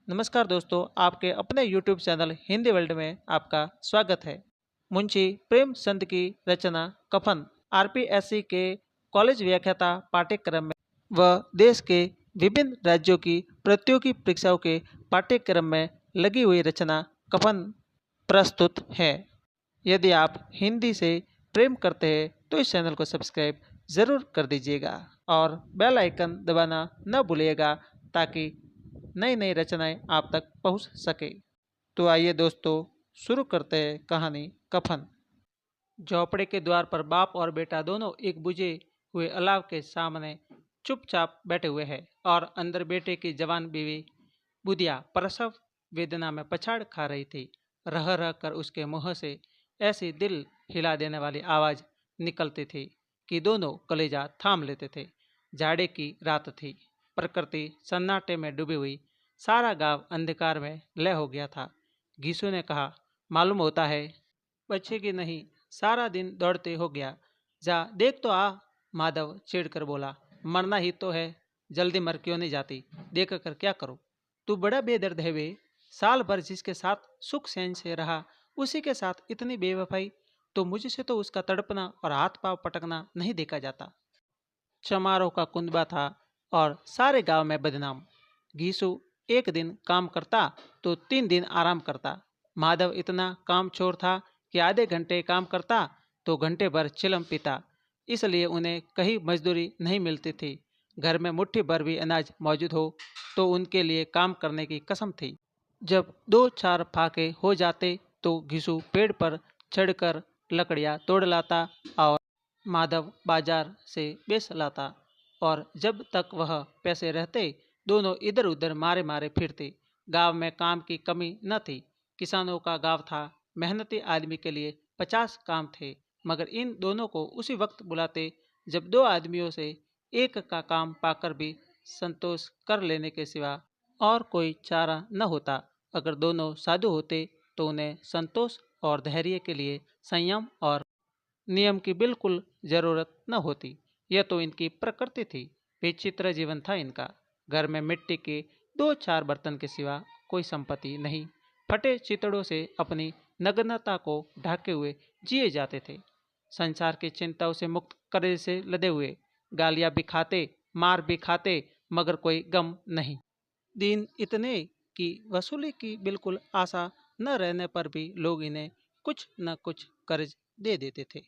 नमस्कार दोस्तों, आपके अपने YouTube चैनल हिंदी वर्ल्ड में आपका स्वागत है। मुंशी प्रेमचंद की रचना कफन आरपीएससी के कॉलेज व्याख्याता पाठ्यक्रम में व देश के विभिन्न राज्यों की प्रतियोगी परीक्षाओं के पाठ्यक्रम में लगी हुई रचना कफन प्रस्तुत है। यदि आप हिंदी से प्रेम करते हैं तो इस चैनल को सब्सक्राइब ज़रूर कर दीजिएगा और बेल आइकन दबाना न भूलिएगा ताकि नई नई रचनाएं आप तक पहुंच सके। तो आइए दोस्तों, शुरू करते हैं कहानी कफन। झोपड़े के द्वार पर बाप और बेटा दोनों एक बुझे हुए अलाव के सामने चुपचाप बैठे हुए हैं और अंदर बेटे की जवान बीवी बुधिया प्रसव वेदना में पछाड़ खा रही थी। रह रह कर उसके मुंह से ऐसी दिल हिला देने वाली आवाज़ निकलती थी कि दोनों कलेजा थाम लेते थे। जाड़े की रात थी। प्रकृति सन्नाटे में डूबी हुई। सारा गांव अंधकार में लय हो गया था। घीसू ने कहा, मालूम होता है बचेगी नहीं, सारा दिन दौड़ते हो गया। जा देख तो आ। माधव चिढ़कर बोला, मरना ही तो है, जल्दी मर क्यों नहीं जाती, देख कर क्या करो। तू बड़ा बेदर्द है वे। साल भर जिसके साथ सुख सैन से रहा उसी के साथ इतनी बेवफाई। तो मुझसे तो उसका तड़पना और हाथ पांव पटकना नहीं देखा जाता। चमारों का कुंदबा था और सारे गांव में बदनाम। घीसू एक दिन काम करता तो 3 दिन आराम करता। माधव इतना कामचोर था कि आधे घंटे काम करता तो घंटे भर चिलम पीता। इसलिए उन्हें कहीं मजदूरी नहीं मिलती थी। घर में मुट्ठी भर भी अनाज मौजूद हो तो उनके लिए काम करने की कसम थी। जब 2-4 फाके हो जाते तो घिसू पेड़ पर चढ़कर लकड़ियाँ तोड़ लाता और माधव बाजार से बेच लाता। और जब तक वह पैसे रहते दोनों इधर उधर मारे मारे फिरते। गांव में काम की कमी न थी। किसानों का गांव था। मेहनती आदमी के लिए 50 काम थे, मगर इन दोनों को उसी वक्त बुलाते जब 2 आदमियों से एक का काम पाकर भी संतोष कर लेने के सिवा और कोई चारा न होता। अगर दोनों साधु होते तो उन्हें संतोष और धैर्य के लिए संयम और नियम की बिल्कुल जरूरत न होती। यह तो इनकी प्रकृति थी। विचित्र जीवन था इनका। घर में मिट्टी के 2-4 बर्तन के सिवा कोई संपत्ति नहीं। फटे चितड़ों से अपनी नग्नता को ढाके हुए जिए जाते थे। संसार की चिंताओं से मुक्त कर्ज से लदे हुए। गालियां भी खाते, मार भी खाते, मगर कोई गम नहीं। दिन इतने कि वसूली की बिल्कुल आशा न रहने पर भी लोग इन्हें कुछ न कुछ कर्ज दे देते थे।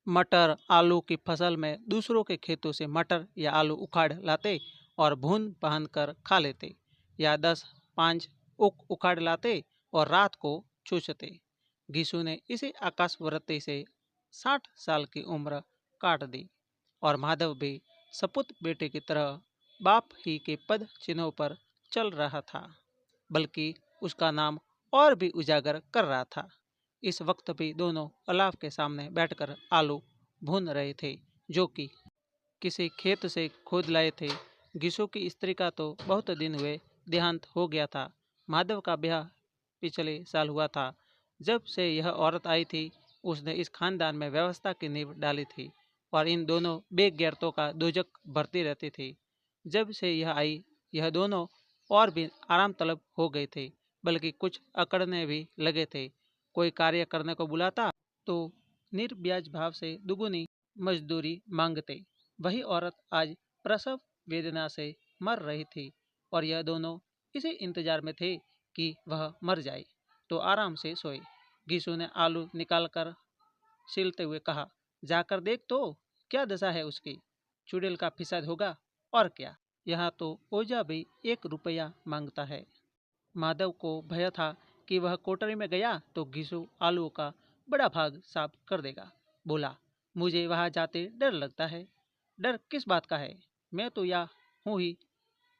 मटर आलू की फसल में दूसरों के खेतों से मटर या आलू उखाड़ लाते और भून पहन कर खा लेते, या 10-5 उखाड़ लाते और रात को चूसते। घीसू ने इसी आकाशवृत्ति से 60 साल की उम्र काट दी और माधव भी सपूत बेटे की तरह बाप ही के पद चिन्हों पर चल रहा था, बल्कि उसका नाम और भी उजागर कर रहा था। इस वक्त भी दोनों अलाव के सामने बैठकर आलू भून रहे थे, जो कि किसी खेत से खोद लाए थे। घीसू की स्त्री का तो बहुत दिन हुए देहांत हो गया था। माधव का ब्याह पिछले साल हुआ था। जब से यह औरत आई थी उसने इस खानदान में व्यवस्था की नींव डाली थी और इन दोनों बेगैरतों का दोजक भरती रहती थी। जब से यह आई यह दोनों और भी आराम तलब हो गए थे, बल्कि कुछ अकड़ने भी लगे थे। कोई कार्य करने को बुलाता तो निर्ब्याज भाव से दुगुनी मजदूरी मांगते। वही औरत आज प्रसव वेदना से मर रही थी और यह दोनों इसी इंतजार में थे कि वह मर जाए तो आराम से सोए। घीसू ने आलू निकालकर छीलते हुए कहा, जाकर देख तो क्या दशा है उसकी। चुड़ैल का फिसाद होगा और क्या। यहाँ तो ओझा भी 1 रुपया मांगता है। माधव को भय था कि वह कोठरी में गया तो घीसू आलू का बड़ा भाग साफ कर देगा। बोला, मुझे वहां जाते डर लगता है। डर किस बात का है, मैं तो या हूँ ही।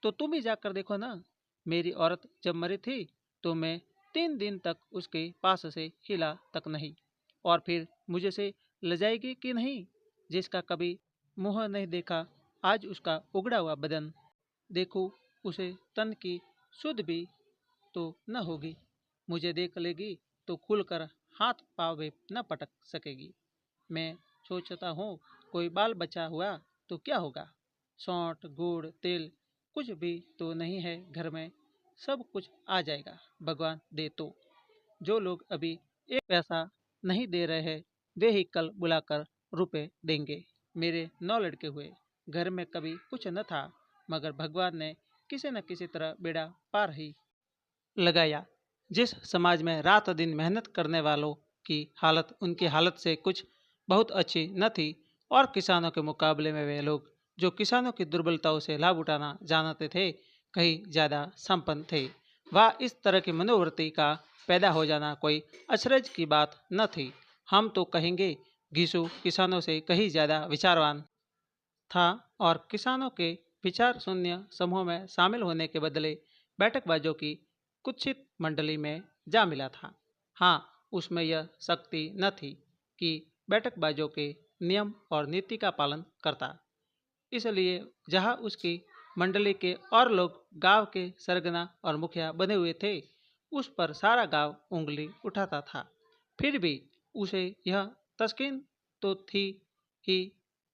तो तुम ही जाकर देखो ना। मेरी औरत जब मरी थी तो मैं 3 दिन तक उसके पास से हिला तक नहीं। और फिर मुझे से लजाएगी कि नहीं। जिसका कभी मुंह नहीं देखा, आज उसका उगड़ा हुआ बदन देखूं, उसे तन की सुध भी तो न होगी। मुझे देख लेगी तो खुलकर हाथ पाँव भी न पटक सकेगी। मैं सोचता हूँ कोई बाल बचा हुआ तो क्या होगा। सौंठ गुड़ तेल कुछ भी तो नहीं है घर में। सब कुछ आ जाएगा, भगवान दे तो। जो लोग अभी एक पैसा नहीं दे रहे हैं वे ही कल बुलाकर रुपए देंगे। मेरे 9 लड़के हुए, घर में कभी कुछ न था, मगर भगवान ने किसी न किसी तरह बेड़ा पार ही लगाया। जिस समाज में रात दिन मेहनत करने वालों की हालत उनकी हालत से कुछ बहुत अच्छी न थी, और किसानों के मुकाबले में वे लोग जो किसानों की दुर्बलताओं से लाभ उठाना जानते थे कहीं ज़्यादा संपन्न थे, वह इस तरह की मनोवृत्ति का पैदा हो जाना कोई अचरज की बात न थी। हम तो कहेंगे घिसू किसानों से कहीं ज़्यादा विचारवान था, और किसानों के विचार शून्य समूह में शामिल होने के बदले बैठकबाजों की कुत्सित मंडली में जा मिला था। हाँ, उसमें यह शक्ति न थी कि बैठकबाजों के नियम और नीति का पालन करता, इसलिए जहाँ उसकी मंडली के और लोग गांव के सरगना और मुखिया बने हुए थे, उस पर सारा गांव उंगली उठाता था। फिर भी उसे यह तस्कीन तो थी ही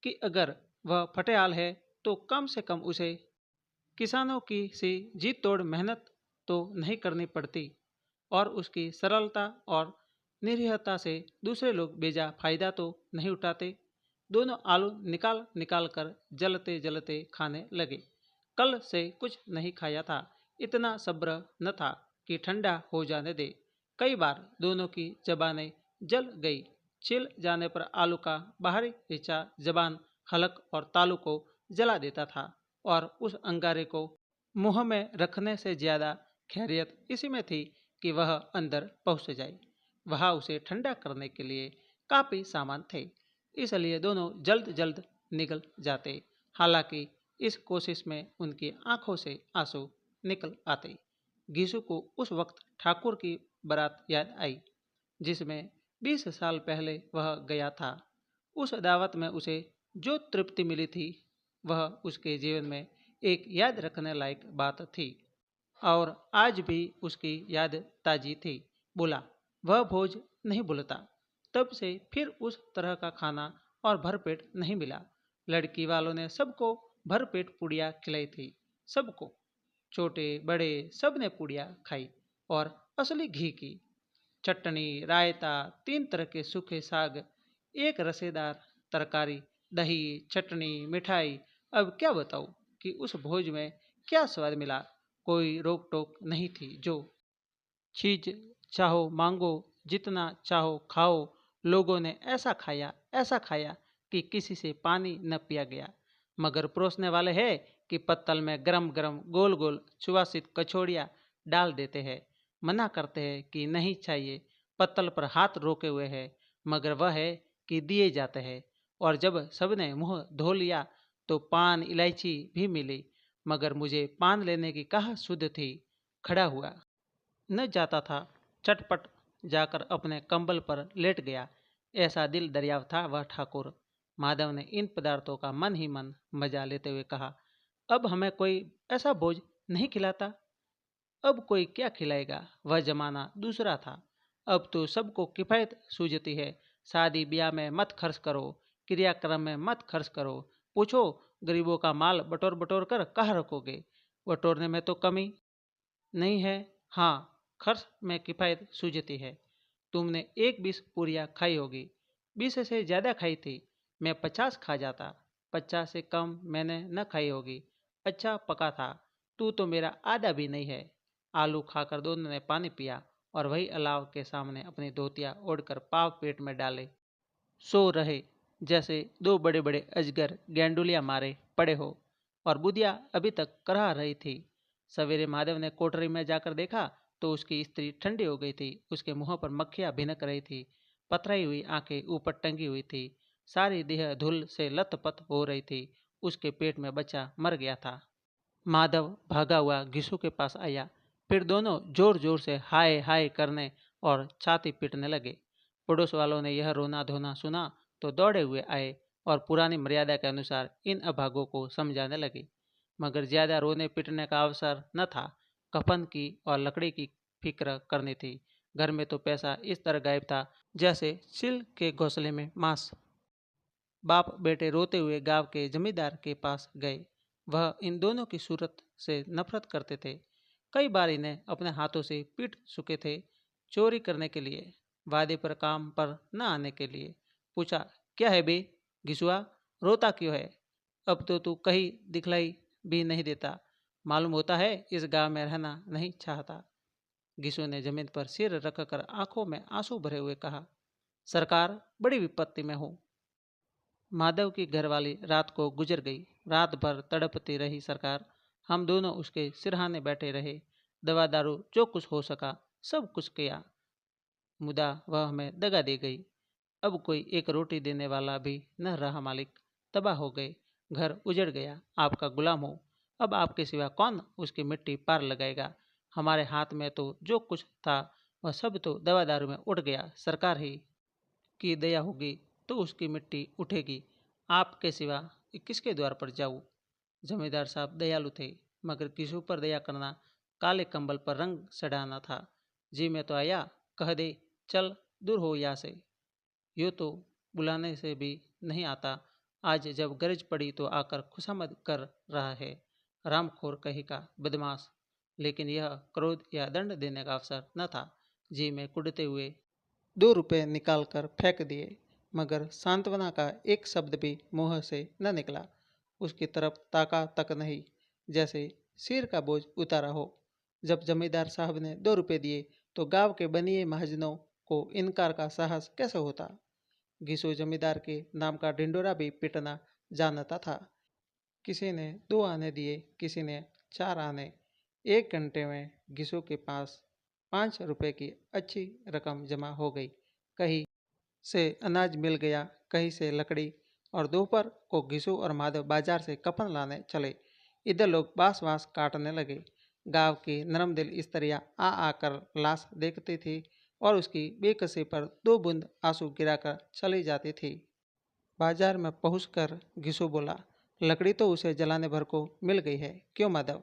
कि अगर वह फटेहाल है तो कम से कम उसे किसानों की सी जी तोड़ मेहनत तो नहीं करनी पड़ती, और उसकी सरलता और निरीहता से दूसरे लोग बेजा फायदा तो नहीं उठाते। दोनों आलू निकाल निकाल कर जलते जलते खाने लगे। कल से कुछ नहीं खाया था, इतना सब्र न था कि ठंडा हो जाने दे। कई बार दोनों की जबानें जल गई। छिल जाने पर आलू का बाहरी हिस्सा जबान, हलक और तालू को जला देता था, और उस अंगारे को मुंह में रखने से ज्यादा खैरियत इसी में थी कि वह अंदर पहुंच जाए। वहाँ उसे ठंडा करने के लिए काफ़ी सामान थे, इसलिए दोनों जल्द जल्द निकल जाते। हालांकि इस कोशिश में उनकी आंखों से आंसू निकल आते। घीसू को उस वक्त ठाकुर की बारात याद आई, जिसमें 20 साल पहले वह गया था। उस दावत में उसे जो तृप्ति मिली थी वह उसके जीवन में एक याद रखने लायक बात थी, और आज भी उसकी याद ताजी थी। बोला, वह भोज नहीं भूलता। तब से फिर उस तरह का खाना और भरपेट नहीं मिला। लड़की वालों ने सबको भरपेट पुड़िया खिलाई थी, सबको, छोटे बड़े सब ने पुड़िया खाई, और असली घी की चटनी, रायता, 3 तरह के सूखे साग, एक रसेदार तरकारी, दही, चटनी, मिठाई। अब क्या बताऊं कि उस भोज में क्या स्वाद मिला। कोई रोक टोक नहीं थी। जो चीज चाहो मांगो, जितना चाहो खाओ। लोगों ने ऐसा खाया कि किसी से पानी न पिया गया। मगर परोसने वाले हैं कि पत्तल में गरम गरम गोल गोल सुवासित कचौड़ियाँ डाल देते हैं। मना करते हैं कि नहीं चाहिए, पत्तल पर हाथ रोके हुए है, मगर वह है कि दिए जाते हैं। और जब सबने मुंह धो लिया तो पान इलायची भी मिली, मगर मुझे पान लेने की कहाँ सुध थी। खड़ा हुआ न जाता था, चटपट जाकर अपने कंबल पर लेट गया। ऐसा दिल दरियाव था वह ठाकुर। माधव ने इन पदार्थों का मन ही मन मजा लेते हुए कहा, अब हमें कोई ऐसा भोज नहीं खिलाता। अब कोई क्या खिलाएगा, वह जमाना दूसरा था। अब तो सबको किफ़ायत सूझती है। शादी ब्याह में मत खर्च करो, क्रियाक्रम में मत खर्च करो। पूछो गरीबों का माल बटोर बटोर कर कहाँ रखोगे। बटोरने में तो कमी नहीं है। हाँ, खर्च में किफ़ायत सूझती है। तुमने एक 20 पूरियाँ खाई होगी, 20 से ज़्यादा खाई थी। मैं 50 खा जाता, 50 से कम मैंने न खाई होगी। अच्छा पका था। तू तो मेरा आधा भी नहीं है। आलू खाकर दोनों ने पानी पिया, और वही अलाव के सामने अपनी धोतियाँ ओढ़कर पाव पेट में डाले सो रहे, जैसे दो बड़े बड़े अजगर गेंडुलिया मारे पड़े हो। और बुधिया अभी तक कराह रही थी। सवेरे महादेव ने कोठरी में जाकर देखा तो उसकी स्त्री ठंडी हो गई थी। उसके मुंह पर मक्खियाँ भिनक रही थी, पथराई हुई आंखें ऊपर टंगी हुई थी, सारी देह धूल से लथपथ हो रही थी। उसके पेट में बच्चा मर गया था। माधव भागा हुआ घिसू के पास आया। फिर दोनों जोर जोर से हाय हाय करने और छाती पीटने लगे। पड़ोस वालों ने यह रोना धोना सुना तो दौड़े हुए आए और पुरानी मर्यादा के अनुसार इन अभागों को समझाने लगे। मगर ज्यादा रोने पीटने का अवसर न था। कफन की और लकड़ी की फिक्र करनी थी। घर में तो पैसा इस तरह गायब था जैसे चील के घोंसले में मांस। बाप बेटे रोते हुए गांव के जमींदार के पास गए। वह इन दोनों की सूरत से नफरत करते थे। कई बार इन्हें अपने हाथों से पीट चुके थे चोरी करने के लिए, वादे पर काम पर न आने के लिए। पूछा, क्या है बे घिसुआ, रोता क्यों है? अब तो तू कहीं दिखलाई भी नहीं देता, मालूम होता है इस गांव में रहना नहीं चाहता। घिसू ने जमीन पर सिर रखकर आंखों में आंसू भरे हुए कहा, सरकार बड़ी विपत्ति में हूँ। माधव की घरवाली रात को गुजर गई। रात भर तड़पती रही सरकार। हम दोनों उसके सिरहाने बैठे रहे। दवा दारू जो कुछ हो सका सब कुछ किया, मुदा वह हमें दगा दे गई। अब कोई एक रोटी देने वाला भी न रहा मालिक। तबाह हो गए, घर उजड़ गया। आपका गुलाम हूँ, अब आपके सिवा कौन उसकी मिट्टी पार लगाएगा? हमारे हाथ में तो जो कुछ था वह सब तो दवा दारू में उड़ गया। सरकार ही की दया होगी तो उसकी मिट्टी उठेगी, आपके सिवा किसके द्वार पर जाऊँ? जमींदार साहब दयालु थे, मगर किसी पर दया करना काले कंबल पर रंग चढ़ाना था। जी मैं तो आया, कह दे चल दूर हो यहाँ से। यूँ तो बुलाने से भी नहीं आता, आज जब गरज पड़ी तो आकर खुशामद कर रहा है। रामखोर कही का बदमाश। लेकिन यह क्रोध या दंड देने का अवसर न था। जी में कुड़ते हुए 2 रुपए निकालकर फेंक दिए, मगर सांत्वना का एक शब्द भी मुंह से न निकला। उसकी तरफ ताका तक नहीं, जैसे सिर का बोझ उतारा हो। जब जमींदार साहब ने 2 रुपए दिए तो गांव के बनिए महाजनों को इनकार का साहस कैसे होता? घिसो जमींदार के नाम का ढिंडोरा भी पिटना जानता था। किसी ने 2 आने दिए, किसी ने 4 आने। 1 घंटे में घिसो के पास 5 रुपए की अच्छी रकम जमा हो गई। कहीं से अनाज मिल गया, कहीं से लकड़ी, और दोपहर को घिसू और माधव बाजार से कफन लाने चले। इधर लोग बांस बांस काटने लगे। गांव की नरम दिल स्त्रियां आ आकर लाश देखती थी और उसकी बेकसी पर 2 बूंद आंसू गिराकर चली जाती थी। बाजार में पहुंचकर घिसू बोला, लकड़ी तो उसे जलाने भर को मिल गई है, क्यों माधव?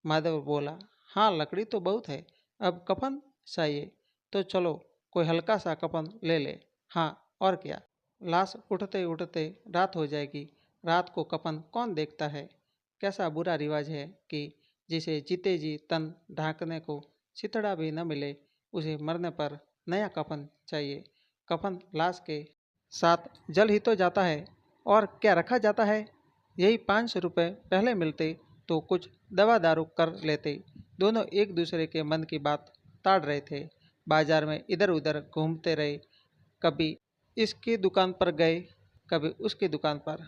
माधव बोला, हाँ लकड़ी तो बहुत है, अब कफन चाहिए तो चलो कोई हल्का सा कफन ले ले। हाँ और क्या, लाश उठते उठते रात हो जाएगी, रात को कफन कौन देखता है? कैसा बुरा रिवाज है कि जिसे जीते जी तन ढांकने को छितड़ा भी न मिले, उसे मरने पर नया कफन चाहिए। कफन लाश के साथ जल ही तो जाता है, और क्या रखा जाता है? यही 5 रुपए पहले मिलते तो कुछ दवा दारू कर लेते। दोनों एक दूसरे के मन की बात ताड़ रहे थे। बाजार में इधर उधर घूमते रहे, कभी इसकी दुकान पर गए, कभी उसकी दुकान पर।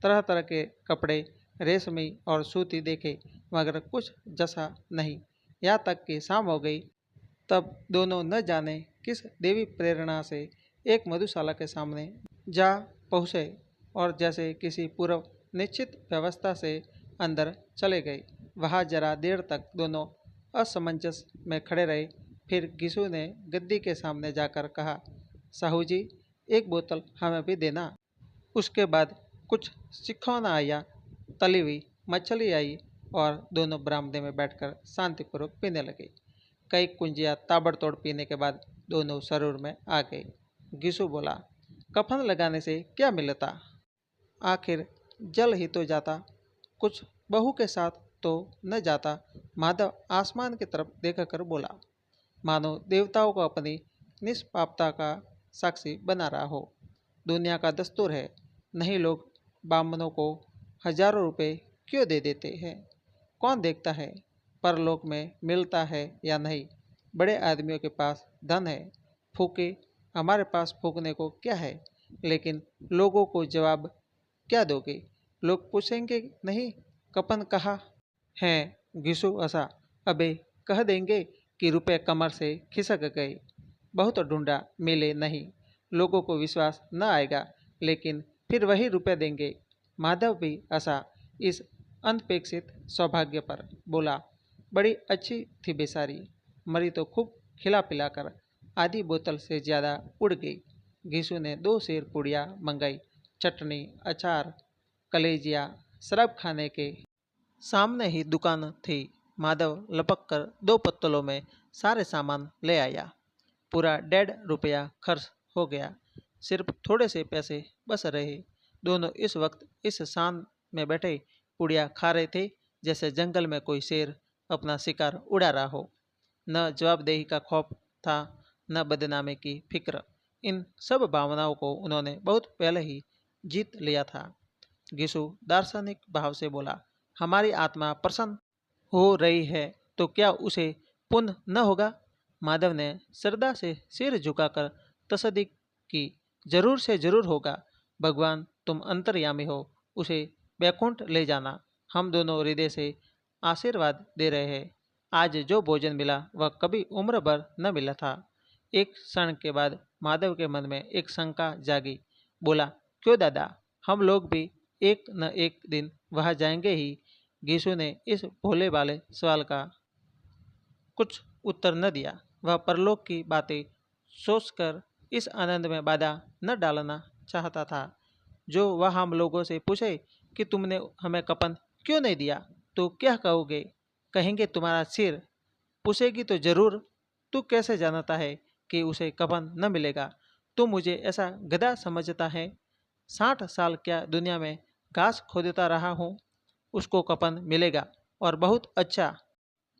तरह तरह के कपड़े, रेशमी और सूती देखे, मगर कुछ जसा नहीं। यहाँ तक कि शाम हो गई, तब दोनों न जाने किस देवी प्रेरणा से एक मधुशाला के सामने जा पहुँचे और जैसे किसी पूर्व निश्चित व्यवस्था से अंदर चले गए। वहाँ जरा देर तक दोनों असमंजस में खड़े रहे। फिर घिसू ने गद्दी के सामने जाकर कहा, साहू जी एक बोतल हमें भी देना। उसके बाद कुछ सिखौना आया, तली हुई मछली आई और दोनों बरामदे में बैठकर शांतिपूर्वक पीने लगे। कई कुंजिया ताबड़तोड़ पीने के बाद दोनों सरूर में आ गए। घिसू बोला, कफन लगाने से क्या मिलता? आखिर जल ही तो जाता, कुछ बहू के साथ तो न जाता। माधव आसमान की तरफ देखकर बोला, मानो देवताओं को अपनी निष्पापता का साक्षी बना रहा हो। दुनिया का दस्तूर है, नहीं लोग बामनों को हजारों रुपए क्यों दे देते हैं? कौन देखता है परलोक में मिलता है या नहीं? बड़े आदमियों के पास धन है, फूके, हमारे पास फूकने को क्या है? लेकिन लोगों को जवाब क्या दोगे? लोग पूछेंगे नहीं, कपन कहाँ है? घिसू हंसा, अबे कह देंगे कि रुपए कमर से खिसक गए, बहुत ढूंढा मिले नहीं। लोगों को विश्वास न आएगा, लेकिन फिर वही रुपए देंगे। माधव भी हंसा इस अनपेक्षित सौभाग्य पर, बोला, बड़ी अच्छी थी बेचारी, मरी तो खूब खिला पिलाकर आधी बोतल से ज़्यादा उड़ गई। घिसू ने 2 सेर पुड़िया मंगाई, चटनी, अचार, कलेजिया। शराब खाने के सामने ही दुकान थी। माधव लपक कर 2 पत्तलों में सारे सामान ले आया। पूरा 1.5 रुपया खर्च हो गया। सिर्फ थोड़े से पैसे बच रहे। दोनों इस वक्त इस शान में बैठे पुड़िया खा रहे थे जैसे जंगल में कोई शेर अपना शिकार उड़ा रहा हो। न जवाबदेही का खौफ था, न बदनामी की फिक्र। इन सब भावनाओं को उन्होंने बहुत पहले ही जीत लिया था। गिशु दार्शनिक भाव से बोला, हमारी आत्मा प्रसन्न हो रही है तो क्या उसे पुण्य न होगा? माधव ने श्रद्धा से सिर झुकाकर तसदीक की, जरूर से जरूर होगा। भगवान तुम अंतर्यामी हो, उसे वैकुंठ ले जाना। हम दोनों हृदय से आशीर्वाद दे रहे हैं। आज जो भोजन मिला वह कभी उम्र भर न मिला था। एक क्षण के बाद माधव के मन में एक शंका जागी। बोला, क्यों दादा, हम लोग भी एक न एक दिन वहां जाएंगे ही। गिशु ने इस भोले वाले सवाल का कुछ उत्तर न दिया। वह परलोक की बातें सोचकर इस आनंद में बाधा न डालना चाहता था। जो वह हम लोगों से पूछे कि तुमने हमें कपन क्यों नहीं दिया, तो क्या कहोगे? कहेंगे तुम्हारा सिर। पूछेगी तो जरूर, तू कैसे जानता है कि उसे कफन न मिलेगा? तू मुझे ऐसा गधा समझता है? 60 साल क्या दुनिया में घास खोदता रहा हूँ। उसको कफन मिलेगा, और बहुत अच्छा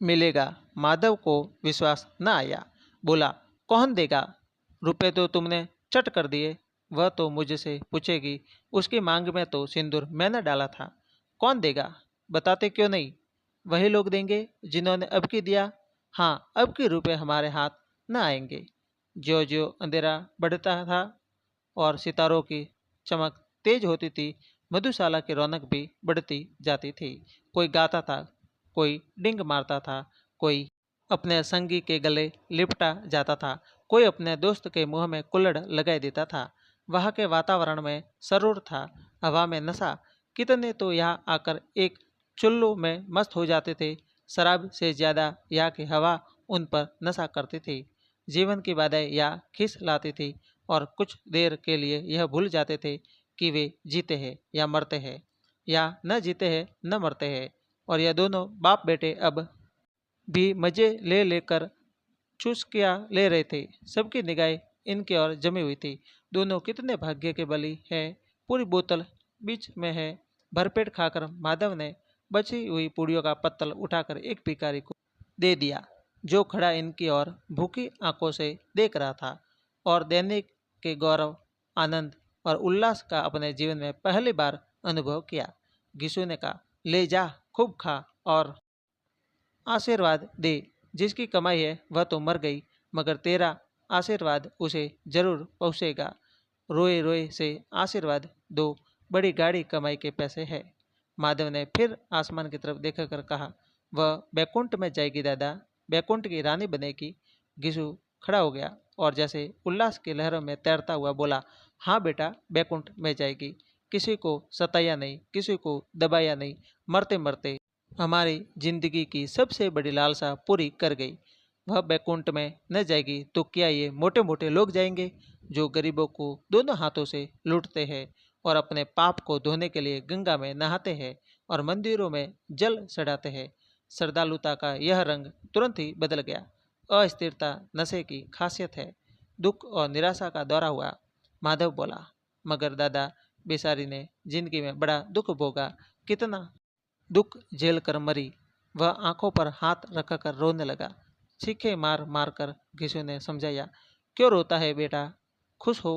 मिलेगा। माधव को विश्वास न आया। बोला, कौन देगा? रुपए तो तुमने चट कर दिए। वह तो मुझसे पूछेगी, उसकी मांग में तो सिंदूर मैंने डाला था। कौन देगा? बताते क्यों नहीं? वही लोग देंगे जिन्होंने अब की दिया। हाँ, अब की रुपए हमारे हाथ न आएंगे। ज्यो ज्यो अंधेरा बढ़ता था और सितारों की चमक तेज होती थी, मधुशाला की रौनक भी बढ़ती जाती थी। कोई गाता था, कोई डिंग मारता था, कोई अपने संगी के गले लिपटा जाता था, कोई अपने दोस्त के मुंह में कुल्हड़ लगाई देता था। वहाँ के वातावरण में सरूर था, हवा में नशा। कितने तो यहाँ आकर एक चुल्लू में मस्त हो जाते थे। शराब से ज्यादा यहाँ की हवा उन पर नशा करती थी। जीवन की बाधाएं यहाँ खींच लाती थी, और कुछ देर के लिए यह भूल जाते थे कि वे जीते हैं या मरते हैं, या न जीते हैं न मरते हैं। और यह दोनों बाप बेटे अब भी मजे ले लेकर चुस्कियाँ ले रहे थे। सबकी निगाहें इनकी ओर जमी हुई थी। दोनों कितने भाग्य के बली हैं। पूरी बोतल बीच में है। भरपेट खाकर माधव ने बची हुई पूड़ियों का पत्तल उठाकर एक भिखारी को दे दिया, जो खड़ा इनकी ओर भूखी आंखों से देख रहा था और दैनिक के गौरव, आनंद और उल्लास का अपने जीवन में पहली बार अनुभव किया। गिशु ने कहा, ले जा, खूब खा और आशीर्वाद दे। जिसकी कमाई है वह तो मर गई, मगर तेरा आशीर्वाद उसे जरूर पहुँचेगा। रोए रोए से आशीर्वाद दो, बड़ी गाड़ी कमाई के पैसे है। माधव ने फिर आसमान की तरफ देखकर कहा, वह बैकुंठ में जाएगी दादा, बैकुंठ की रानी बनेगी। गिशु खड़ा हो गया और जैसे उल्लास की लहरों में तैरता हुआ बोला, हाँ बेटा, बैकुंठ में जाएगी। किसी को सताया नहीं, किसी को दबाया नहीं, मरते मरते हमारी जिंदगी की सबसे बड़ी लालसा पूरी कर गई। वह बैकुंठ में न जाएगी तो क्या ये मोटे मोटे लोग जाएंगे, जो गरीबों को दोनों हाथों से लूटते हैं और अपने पाप को धोने के लिए गंगा में नहाते हैं और मंदिरों में जल चढ़ाते हैं। श्रद्धालुता का यह रंग तुरंत ही बदल गया। अस्थिरता नशे की खासियत है। दुख और निराशा का दौरा हुआ। माधव बोला, मगर दादा, बेचारी ने जिंदगी में बड़ा दुख भोगा, कितना दुख झेल कर मरी। वह आंखों पर हाथ रखकर रोने लगा। चीखे मार मार कर गिशु ने समझाया, क्यों रोता है बेटा? खुश हो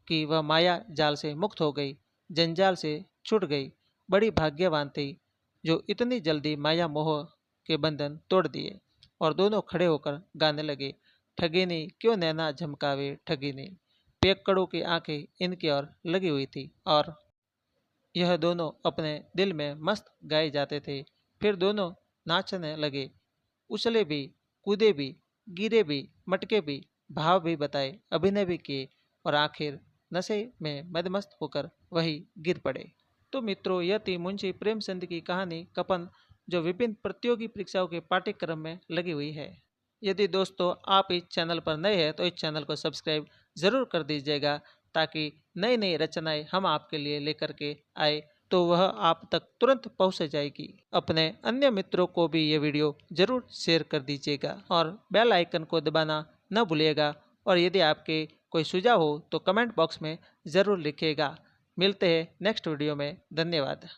कि वह माया जाल से मुक्त हो गई, जंजाल से छूट गई। बड़ी भाग्यवान थी जो इतनी जल्दी माया मोह के बंधन तोड़ दिए। और दोनों खड़े होकर गाने लगे, ठगिनी क्यों नैना झमकावे ठगिनी। पेकड़ों की आंखें इनकी ओर लगी हुई थी और यह दोनों अपने दिल में मस्त गाए जाते थे। फिर दोनों नाचने लगे, उछले भी, कूदे भी, गिरे भी, मटके भी, भाव भी बताए, अभिनय भी किए और आखिर नशे में मदमस्त होकर वही गिर पड़े। तो मित्रों, यह थी मुंशी प्रेमचंद की कहानी कपन, जो विभिन्न प्रतियोगी परीक्षाओं के पाठ्यक्रम में लगी हुई है। यदि दोस्तों आप इस चैनल पर नए हैं तो इस चैनल को सब्सक्राइब ज़रूर कर दीजिएगा, ताकि नई नई रचनाएं हम आपके लिए लेकर के आए तो वह आप तक तुरंत पहुंच जाएगी। अपने अन्य मित्रों को भी ये वीडियो ज़रूर शेयर कर दीजिएगा और बेल आइकन को दबाना न भूलिएगा। और यदि आपके कोई सुझाव हो तो कमेंट बॉक्स में ज़रूर लिखिएगा। मिलते हैं नेक्स्ट वीडियो में। धन्यवाद।